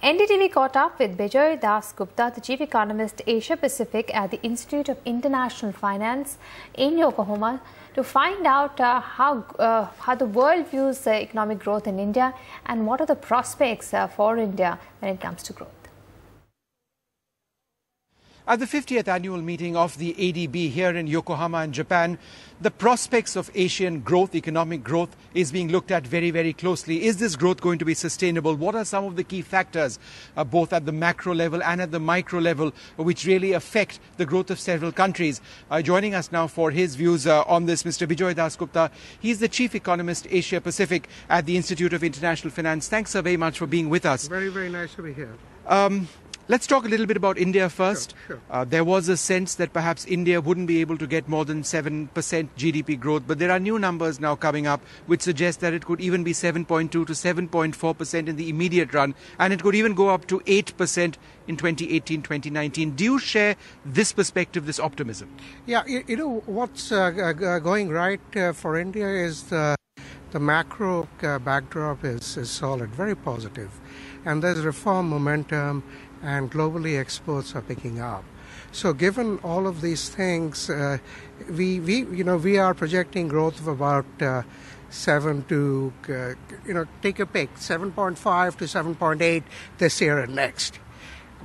NDTV caught up with Bejoy Das Gupta, the Chief Economist, Asia Pacific at the Institute of International Finance in Yokohama, to find out how the world views economic growth in India and what are the prospects for India when it comes to growth. At the 50th annual meeting of the ADB here in Yokohama in Japan, the prospects of Asian growth, economic growth, is being looked at very, very closely. Is this growth going to be sustainable? What are some of the key factors, both at the macro level and at the micro level, which really affect the growth of several countries? Joining us now for his views on this, Mr. Bejoy Das Gupta. He's the Chief Economist, Asia Pacific at the Institute of International Finance. Thanks so very much for being with us. Very, very nice to be here. Let's talk a little bit about India first. Sure. There was a sense that perhaps India wouldn't be able to get more than 7% GDP growth, but there are new numbers now coming up which suggest that it could even be 7.2 to 7.4% in the immediate run, and it could even go up to 8% in 2018-2019. Do you share this perspective, this optimism? Yeah, you know, what's going right for India is the macro backdrop is solid, very positive, and there's reform momentum, and globally exports are picking up. So given all of these things, we are projecting growth of about 7 to, take a pick, 7.5 to 7.8 this year and next.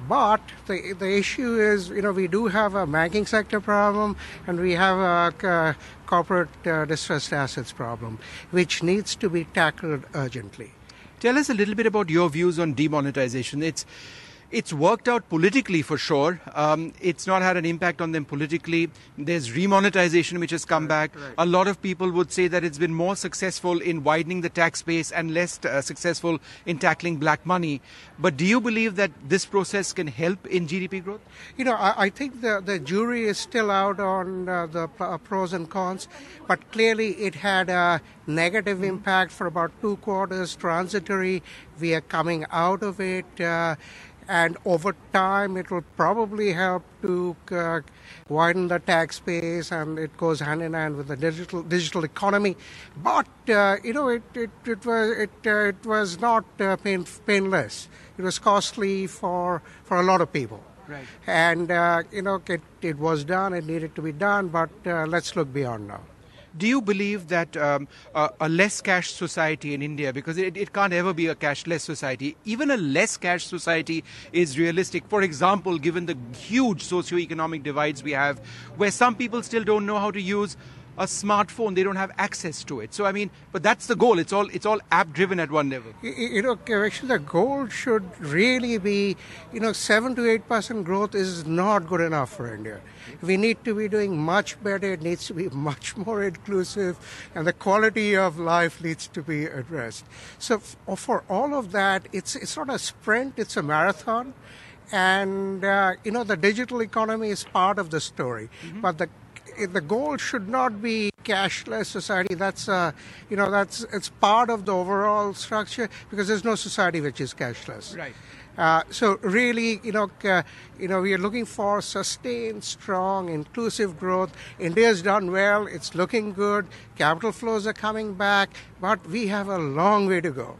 But the issue is, we do have a banking sector problem and we have a corporate distressed assets problem, which needs to be tackled urgently. Tell us a little bit about your views on demonetization. It's worked out politically for sure. It's not had an impact on them politically. There's remonetization which has come back. Right. A lot of people would say that it's been more successful in widening the tax base and less successful in tackling black money. But do you believe that this process can help in GDP growth? I think the jury is still out on the pros and cons, but clearly it had a negative impact for about 2 quarters, transitory. We are coming out of it. And over time, it will probably help to widen the tax base, and it goes hand in hand with the digital economy. But it was not painless. It was costly for a lot of people. Right. And it was done. It needed to be done. But let's look beyond now. Do you believe that a less cash society in India, because it can't ever be a cashless society, even a less cash society is realistic? For example, given the huge socio-economic divides we have, where some people still don't know how to use a smartphone, they don't have access to it. So, but that's the goal. It's all app-driven at one level. Actually, the goal should really be, 7 to 8% growth is not good enough for India. We need to be doing much better. It needs to be much more inclusive, and the quality of life needs to be addressed. So, for all of that, it's not a sprint; it's a marathon. And the digital economy is part of the story, but the goal should not be cashless society. It's part of the overall structure, because there's no society which is cashless. Right. So really, we are looking for sustained, strong, inclusive growth. India's done well. It's looking good. Capital flows are coming back, but we have a long way to go.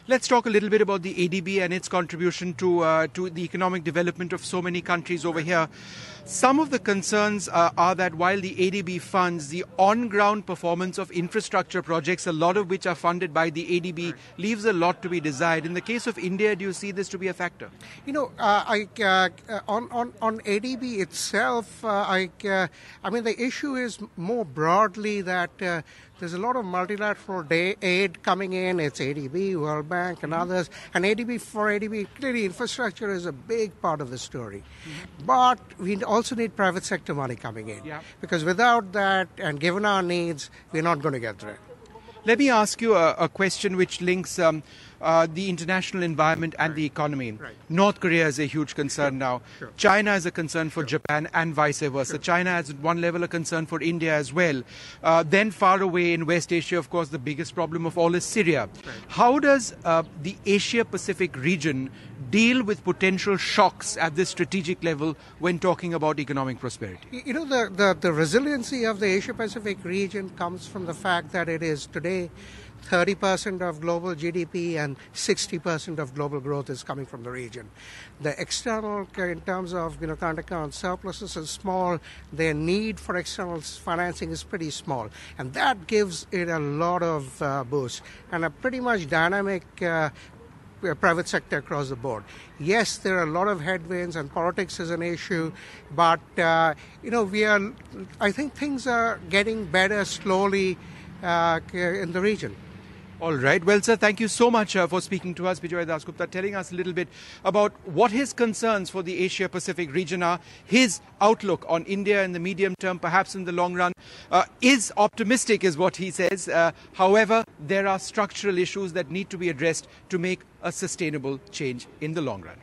Let's talk a little bit about the ADB and its contribution to the economic development of so many countries over here. Some of the concerns are that while the ADB funds the on-ground performance of infrastructure projects, a lot of which are funded by the ADB, leaves a lot to be desired. In the case of India, do you see this to be a factor? On ADB itself, the issue is more broadly that there's a lot of multilateral aid coming in. It's ADB, World Bank, and others. And for ADB, clearly infrastructure is a big part of the story. But we also need private sector money coming in. Yeah. Because without that, and given our needs, we're not going to get there. Let me ask you a question which links the international environment and the economy. Right. North Korea is a huge concern now. Sure. China is a concern for Japan and vice versa. Sure. China is at one level a concern for India as well. Then far away in West Asia, of course, the biggest problem of all is Syria. Right. How does the Asia-Pacific region deal with potential shocks at this strategic level when talking about economic prosperity? The resiliency of the Asia-Pacific region comes from the fact that it is today 30% of global GDP and 60% of global growth is coming from the region. The external, in terms of current account surpluses, is small. Their need for external financing is pretty small, and that gives it a lot of boost and a pretty much dynamic private sector across the board. Yes, there are a lot of headwinds and politics is an issue, but I think things are getting better slowly in the region. All right. Well, sir, thank you so much for speaking to us, Bejoy Das Gupta, telling us a little bit about what his concerns for the Asia-Pacific region are, his outlook on India in the medium term, perhaps in the long run, is optimistic, is what he says. However, there are structural issues that need to be addressed to make a sustainable change in the long run.